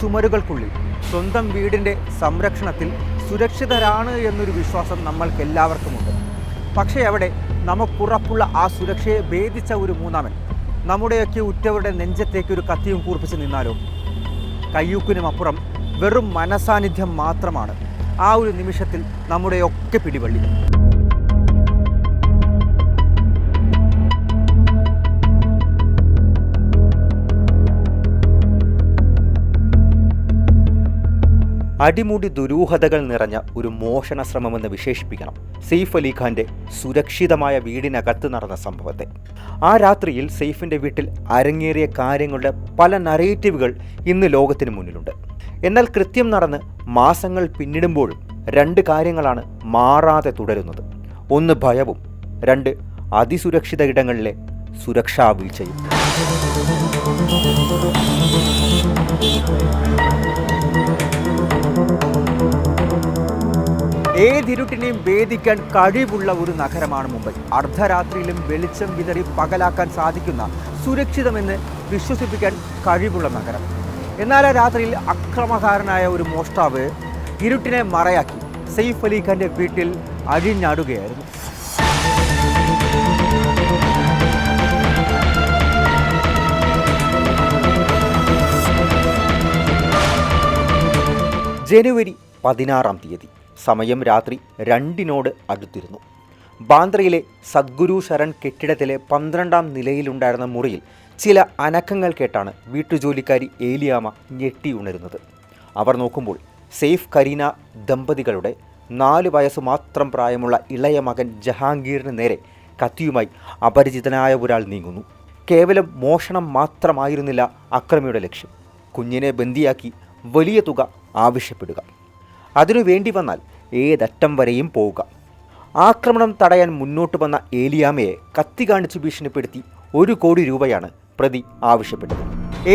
ചുമരുകൾക്കുള്ളിൽ സ്വന്തം വീടിൻ്റെ സംരക്ഷണത്തിൽ സുരക്ഷിതരാണ് എന്നൊരു വിശ്വാസം നമ്മൾക്കെല്ലാവർക്കുമുണ്ട്. പക്ഷേ അവിടെ നമുക്കുറപ്പുള്ള ആ സുരക്ഷയെ ഭേദിച്ച ഒരു മൂന്നാമൻ നമ്മുടെയൊക്കെ ഉറ്റവരുടെ നെഞ്ചത്തേക്ക് ഒരു കത്തിയും കൂർപ്പിച്ച് നിന്നാലോ? കയ്യൂക്കിനുമപ്പുറം വെറും മനസാന്നിധ്യം മാത്രമാണ് ആ ഒരു നിമിഷത്തിൽ നമ്മുടെയൊക്കെ പിടിവള്ളി. അടിമുടി ദുരൂഹതകൾ നിറഞ്ഞ ഒരു മോഷണ ശ്രമമെന്ന് വിശേഷിപ്പിക്കണം സെയ്ഫ് അലി ഖാന്റെ സുരക്ഷിതമായ വീടിനകത്ത് നടന്ന സംഭവത്തെ. ആ രാത്രിയിൽ സെയ്ഫിന്റെ വീട്ടിൽ അരങ്ങേറിയ കാര്യങ്ങളുടെ പല നറേറ്റീവുകൾ ഇന്ന് ലോകത്തിന് മുന്നിലുണ്ട്. എന്നാൽ കൃത്യം നടന്ന് മാസങ്ങൾ പിന്നിടുമ്പോഴും രണ്ട് കാര്യങ്ങളാണ് മാറാതെ തുടരുന്നത്. ഒന്ന് ഭയവും, രണ്ട് അതിസുരക്ഷിത ഇടങ്ങളിലെ സുരക്ഷാ വീഴ്ചയും. ഏതിരുട്ടിനെയും ഭേദിക്കാൻ കഴിവുള്ള ഒരു നഗരമാണ് മുംബൈ. അർദ്ധരാത്രിയിലും വെളിച്ചം വിതറി പകലാക്കാൻ സാധിക്കുന്ന, സുരക്ഷിതമെന്ന് വിശ്വസിപ്പിക്കാൻ കഴിവുള്ള നഗരം. എന്നാൽ ആ രാത്രിയിൽ അക്രമകാരനായ ഒരു മോഷ്ടാവ് ഇരുട്ടിനെ മറയാക്കി സെയ്ഫ് അലി ഖാന്റെ വീട്ടിൽ അഴിഞ്ഞാടുകയായിരുന്നു. ജനുവരി 16 സമയം രാത്രി 2 അടുത്തിരുന്നു. ബാന്ദ്രയിലെ സദ്ഗുരു ശരൺ കെട്ടിടത്തിലെ 12ാം നിലയിലുണ്ടായിരുന്ന മുറിയിൽ ചില അനക്കങ്ങൾ കേട്ടാണ് വീട്ടുജോലിക്കാരി ഏലിയാമ്മ ഞെട്ടിയുണരുന്നത്. അവർ നോക്കുമ്പോൾ സെയ്ഫ് കരീന ദമ്പതികളുടെ 4 വയസ്സ് മാത്രം പ്രായമുള്ള ഇളയ മകൻ ജഹാംഗീറിന് നേരെ കത്തിയുമായി അപരിചിതനായ ഒരാൾ നീങ്ങുന്നു. കേവലം മോഷണം മാത്രമായിരുന്നില്ല അക്രമിയുടെ ലക്ഷ്യം. കുഞ്ഞിനെ ബന്ദിയാക്കി വലിയ തുക ആവശ്യപ്പെടുക. അതിനു വേണ്ടി വന്നാൽ ഏതറ്റം വരെയും പോവുക. ആക്രമണം തടയാൻ മുന്നോട്ട് വന്ന ഏലിയാമ്മയെ കത്തി കാണിച്ച് ഭീഷണിപ്പെടുത്തി 1 കോടി രൂപയാണ് പ്രതി ആവശ്യപ്പെട്ടത്.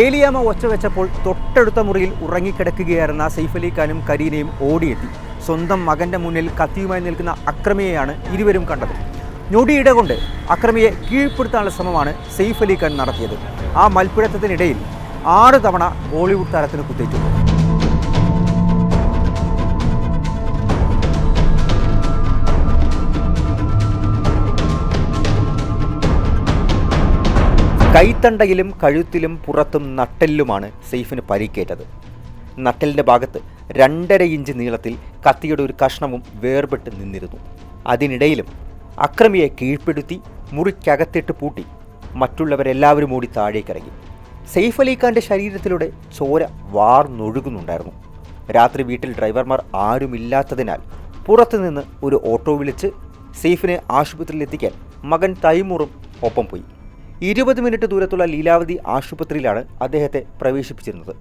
ഏലിയാമ്മ ഒച്ച വെച്ചപ്പോൾ തൊട്ടടുത്ത മുറിയിൽ ഉറങ്ങിക്കിടക്കുകയായിരുന്ന സെയ്ഫ് അലി ഖാനും കരീനയും ഓടിയെത്തി. സ്വന്തം മകന്റെ മുന്നിൽ കത്തിയുമായി നിൽക്കുന്ന അക്രമിയെയാണ് ഇരുവരും കണ്ടത്. ഞൊടിയിട കൊണ്ട് അക്രമിയെ കീഴ്പ്പെടുത്താനുള്ള ശ്രമമാണ് സെയ്ഫ് അലി ഖാൻ നടത്തിയത്. ആ മൽപ്പിടുത്തത്തിനിടയിൽ 6 തവണ ബോളിവുഡ് താരത്തിന് കുത്തേറ്റു. കൈത്തണ്ടയിലും കഴുത്തിലും പുറത്തും നട്ടെല്ലുമാണ് സെയ്ഫിന് പരിക്കേറ്റത്. നട്ടെല്ലിൻ്റെ ഭാഗത്ത് 2.5 ഇഞ്ച് നീളത്തിൽ കത്തിയുടെ ഒരു കഷ്ണവും വേർപെട്ട് നിന്നിരുന്നു. അതിനിടയിലും അക്രമിയെ കീഴ്പ്പെടുത്തി മുറിക്കകത്തിട്ട് പൂട്ടി മറ്റുള്ളവരെല്ലാവരും ഓടി താഴേക്കിറങ്ങി. സെയ്ഫ് അലി ഖാന്റെ ശരീരത്തിലൂടെ ചോര വാർന്നൊഴുകുന്നുണ്ടായിരുന്നു. രാത്രി വീട്ടിൽ ഡ്രൈവർമാർ ആരുമില്ലാത്തതിനാൽ പുറത്തുനിന്ന് ഒരു ഓട്ടോ വിളിച്ച് സെയ്ഫിനെ ആശുപത്രിയിൽ എത്തിക്കാൻ മകൻ തൈമൂറും ഒപ്പം പോയി. 20 മിനിറ്റ് ദൂരത്തുള്ള ലീലാവതി ആശുപത്രിയിലാണ് അദ്ദേഹത്തെ പ്രവേശിപ്പിച്ചിരുന്നത്.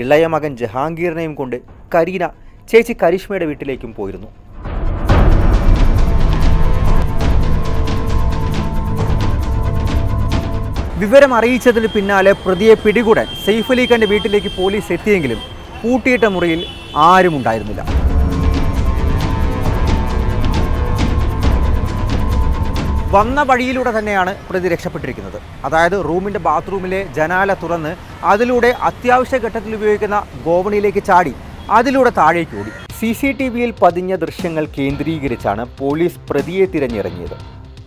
ഇളയ മകൻ ജഹാംഗീറിനെയും കൊണ്ട് കരീന ചേച്ചി കരിഷ്മയുടെ വീട്ടിലേക്കും പോയിരുന്നു. വിവരം അറിയിച്ചതിന് പിന്നാലെ പ്രതിയെ പിടികൂടാൻ സെയ്ഫ് അലി ഖാന്റെ വീട്ടിലേക്ക് പോലീസ് എത്തിയെങ്കിലും പൂട്ടിയിട്ട മുറിയിൽ ആരും ഉണ്ടായിരുന്നില്ല. വന്ന വഴിയിലൂടെ തന്നെയാണ് പ്രതി രക്ഷപ്പെട്ടിരിക്കുന്നത്. അതായത് റൂമിൻ്റെ ബാത്റൂമിലെ ജനാല തുറന്ന് അതിലൂടെ അത്യാവശ്യ ഘട്ടത്തിൽ ഉപയോഗിക്കുന്ന ഗോവണിയിലേക്ക് ചാടി അതിലൂടെ താഴേക്ക് ഓടി. CCTVയിൽ പതിഞ്ഞ ദൃശ്യങ്ങൾ കേന്ദ്രീകരിച്ചാണ് പോലീസ് പ്രതിയെ തിരഞ്ഞിറങ്ങിയത്.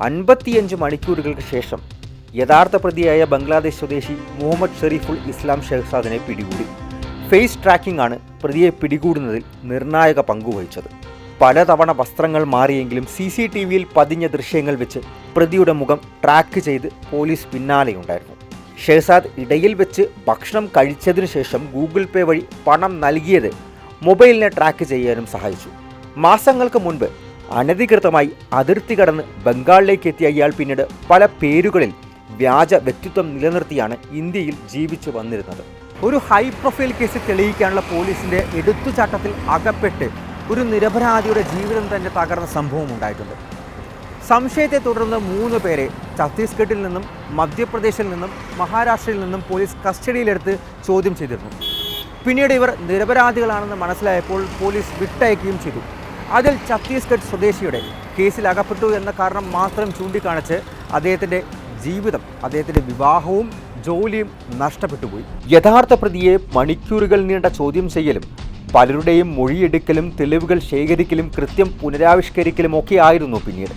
55 മണിക്കൂറുകൾക്ക് ശേഷം യഥാർത്ഥ പ്രതിയായ ബംഗ്ലാദേശ് സ്വദേശി മുഹമ്മദ് ഷെരീഫുൽ ഇസ്ലാം ഷെഹ്സാദിനെ പിടികൂടി. ഫേസ് ട്രാക്കിംഗ് ആണ് പ്രതിയെ പിടികൂടുന്നതിൽ നിർണായക പങ്കുവഹിച്ചത്. പലതവണ വസ്ത്രങ്ങൾ മാറിയെങ്കിലും CCTVയിൽ പതിഞ്ഞ ദൃശ്യങ്ങൾ വെച്ച് പ്രതിയുടെ മുഖം ട്രാക്ക് ചെയ്ത് പോലീസ് പിന്നാലെയുണ്ടായിരുന്നു. ഷെഹ്സാദ് ഇടയിൽ വെച്ച് ഭക്ഷണം കഴിച്ചതിനു ശേഷം ഗൂഗിൾ പേ വഴി പണം നൽകിയത് മൊബൈലിനെ ട്രാക്ക് ചെയ്യാനും സഹായിച്ചു. മാസങ്ങൾക്ക് മുൻപ് അനധികൃതമായി അതിർത്തി കടന്ന് ബംഗാളിലേക്ക് എത്തിയ ഇയാൾ പിന്നീട് പല പേരുകളിൽ വ്യാജ വ്യക്തിത്വം നിലനിർത്തിയാണ് ഇന്ത്യയിൽ ജീവിച്ചു വന്നിരുന്നത്. ഒരു ഹൈ പ്രൊഫൈൽ കേസ് തെളിയിക്കാനുള്ള പോലീസിൻ്റെ എടുത്തുചാട്ടത്തിൽ അകപ്പെട്ട് ഒരു നിരപരാധിയുടെ ജീവിതം തന്നെ തകർന്ന സംഭവം ഉണ്ടായിട്ടുണ്ട്. സംശയത്തെ തുടർന്ന് 3 പേരെ ഛത്തീസ്ഗഡിൽ നിന്നും മധ്യപ്രദേശിൽ നിന്നും മഹാരാഷ്ട്രയിൽ നിന്നും പോലീസ് കസ്റ്റഡിയിലെടുത്ത് ചോദ്യം ചെയ്തിരുന്നു. പിന്നീട് ഇവർ നിരപരാധികളാണെന്ന് മനസ്സിലായപ്പോൾ പോലീസ് വിട്ടയക്കുകയും ചെയ്തു. അതിൽ ഛത്തീസ്ഗഡ് സ്വദേശിയുടെ കേസിൽ അകപ്പെട്ടു എന്ന കാരണം മാത്രം ചൂണ്ടിക്കാണിച്ച് അദ്ദേഹത്തിൻ്റെ ജീവിതം, അദ്ദേഹത്തിൻ്റെ വിവാഹവും ജോലിയും നഷ്ടപ്പെട്ടുപോയി. യഥാർത്ഥ പ്രതിയെ മണിക്കൂറുകൾ നീണ്ട ചോദ്യം ചെയ്യലും പലരുടെയും മൊഴിയെടുക്കലും തെളിവുകൾ ശേഖരിക്കലും കൃത്യം പുനരാവിഷ്കരിക്കലും ഒക്കെ ആയിരുന്നു പിന്നീട്.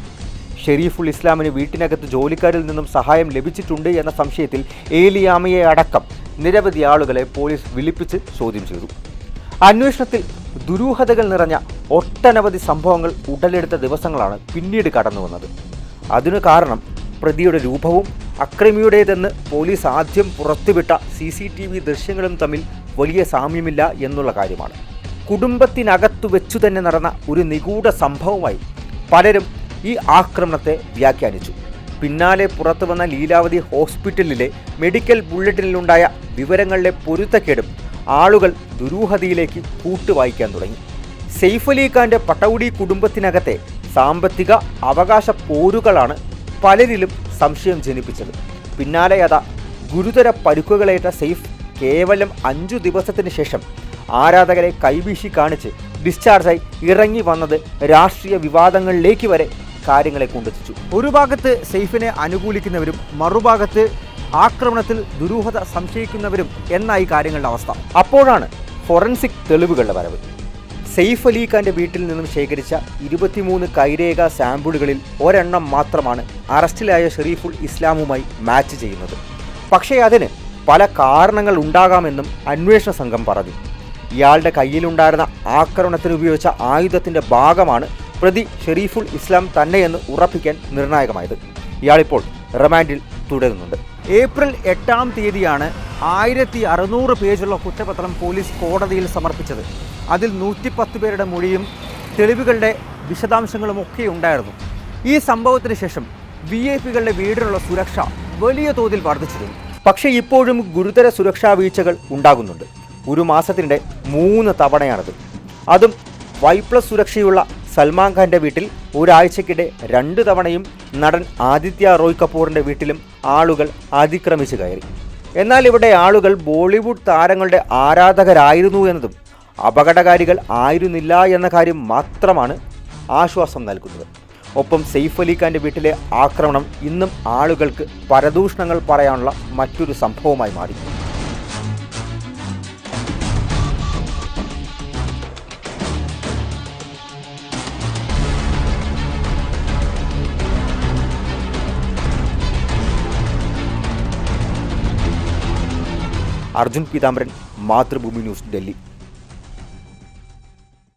ഷെരീഫുൽ ഇസ്ലാമിന് വീട്ടിനകത്ത് ജോലിക്കാരിൽ നിന്നും സഹായം ലഭിച്ചിട്ടുണ്ട് എന്ന സംശയത്തിൽ ഏലിയാമയെ അടക്കം നിരവധി ആളുകളെ പോലീസ് വിളിപ്പിച്ച് ചോദ്യം ചെയ്തു. അന്വേഷണത്തിൽ ദുരൂഹതകൾ നിറഞ്ഞ ഒട്ടനവധി സംഭവങ്ങൾ ഉടലെടുത്ത ദിവസങ്ങളാണ് പിന്നീട് കടന്നു വന്നത്. അതിനു കാരണം പ്രതിയുടെ രൂപവും അക്രമിയുടേതെന്ന് പോലീസ് ആദ്യം പുറത്തുവിട്ട CCTV ദൃശ്യങ്ങളും തമ്മിൽ വലിയ സാമ്യമില്ല എന്നുള്ള കാര്യമാണ്. കുടുംബത്തിനകത്തു വെച്ചു തന്നെ നടന്ന ഒരു നിഗൂഢ സംഭവമായി പലരും ഈ ആക്രമണത്തെ വ്യാഖ്യാനിച്ചു. പിന്നാലെ പുറത്തു വന്ന ലീലാവതി ഹോസ്പിറ്റലിലെ മെഡിക്കൽ ബുള്ളറ്റിനിലുണ്ടായ വിവരങ്ങളിലെ പൊരുത്തക്കേടും ആളുകൾ ദുരൂഹതയിലേക്ക് കൂട്ടുവായിക്കാൻ തുടങ്ങി. സെയ്ഫ് അലി ഖാന്റെ പട്ടൗഡി കുടുംബത്തിനകത്തെ സാമ്പത്തിക അവകാശ പോരുകളാണ് പലരിലും സംശയം ജനിപ്പിച്ചത്. പിന്നാലെ അതാ ഗുരുതര പരുക്കുകളേറ്റ സെയ്ഫ് കേവലം 5 ദിവസത്തിന് ശേഷം ആരാധകരെ കൈവീശി കാണിച്ച് ഡിസ്ചാർജായി ഇറങ്ങി വന്നത് രാഷ്ട്രീയ വിവാദങ്ങളിലേക്ക് വരെ കാര്യങ്ങളെ കൊണ്ടെത്തിച്ചു. ഒരു ഭാഗത്ത് സെയ്ഫിനെ അനുകൂലിക്കുന്നവരും മറുഭാഗത്ത് ആക്രമണത്തിൽ ദുരൂഹത സംശയിക്കുന്നവരും എന്നായി കാര്യങ്ങളുടെ അവസ്ഥ. അപ്പോഴാണ് ഫോറൻസിക് തെളിവുകളുടെ വരവ്. സെയ്ഫ് അലി ഖാന്റെ വീട്ടിൽ നിന്നും ശേഖരിച്ച 23 കൈരേഖ സാമ്പിളുകളിൽ ഒരെണ്ണം മാത്രമാണ് അറസ്റ്റിലായ ഷെരീഫുൽ ഇസ്ലാമുമായി മാച്ച് ചെയ്യുന്നത്. പക്ഷേ അതിന് പല കാരണങ്ങൾ ഉണ്ടാകാമെന്നും അന്വേഷണ സംഘം പറഞ്ഞു. ഇയാളുടെ കയ്യിലുണ്ടായിരുന്ന ആക്രമണത്തിന് ഉപയോഗിച്ച ആയുധത്തിൻ്റെ ഭാഗമാണ് പ്രതി ഷെരീഫുൽ ഇസ്ലാം തന്നെയെന്ന് ഉറപ്പിക്കാൻ നിർണായകമായത്. ഇയാളിപ്പോൾ റിമാൻഡിൽ തുടരുന്നുണ്ട്. ഏപ്രിൽ 8-ാം തീയതിയാണ് 1600 പേജുള്ള കുറ്റപത്രം പോലീസ് കോടതിയിൽ സമർപ്പിച്ചത്. അതിൽ 110 പേരുടെ മൊഴിയും തെളിവുകളുടെ വിശദാംശങ്ങളും ഒക്കെ ഉണ്ടായിരുന്നു. ഈ സംഭവത്തിന് ശേഷം VIP-കളുടെ വീടിനുള്ള സുരക്ഷ വലിയ തോതിൽ വർദ്ധിച്ചിരുന്നു. പക്ഷേ ഇപ്പോഴും ഗുരുതര സുരക്ഷാ വീഴ്ചകൾ ഉണ്ടാകുന്നുണ്ട്. ഒരു മാസത്തിനിടെ 3 തവണയാണത്. അതും Y+ സുരക്ഷയുള്ള സൽമാൻ ഖാന്റെ വീട്ടിൽ ഒരാഴ്ചക്കിടെ 2 തവണയും നടൻ ആദിത്യ റോയ് കപൂറിൻ്റെ വീട്ടിലും ആളുകൾ അതിക്രമിച്ചു കയറി. എന്നാൽ ഇവിടെ ആളുകൾ ബോളിവുഡ് താരങ്ങളുടെ ആരാധകരായിരുന്നു എന്നതും അപകടകാരികൾ ആയിരുന്നില്ല എന്ന കാര്യം മാത്രമാണ് ആശ്വാസം നൽകുന്നത്. ഒപ്പം സെയ്ഫ് അലി ഖാന്റെ വീട്ടിലെ ആക്രമണം ഇന്നും ആളുകൾക്ക് പരദൂഷണങ്ങൾ പറയാനുള്ള മറ്റൊരു സംഭവമായി മാറി. അർജുൻ പീതാംബരൻ, മാതൃഭൂമി ന്യൂസ്, ഡൽഹി.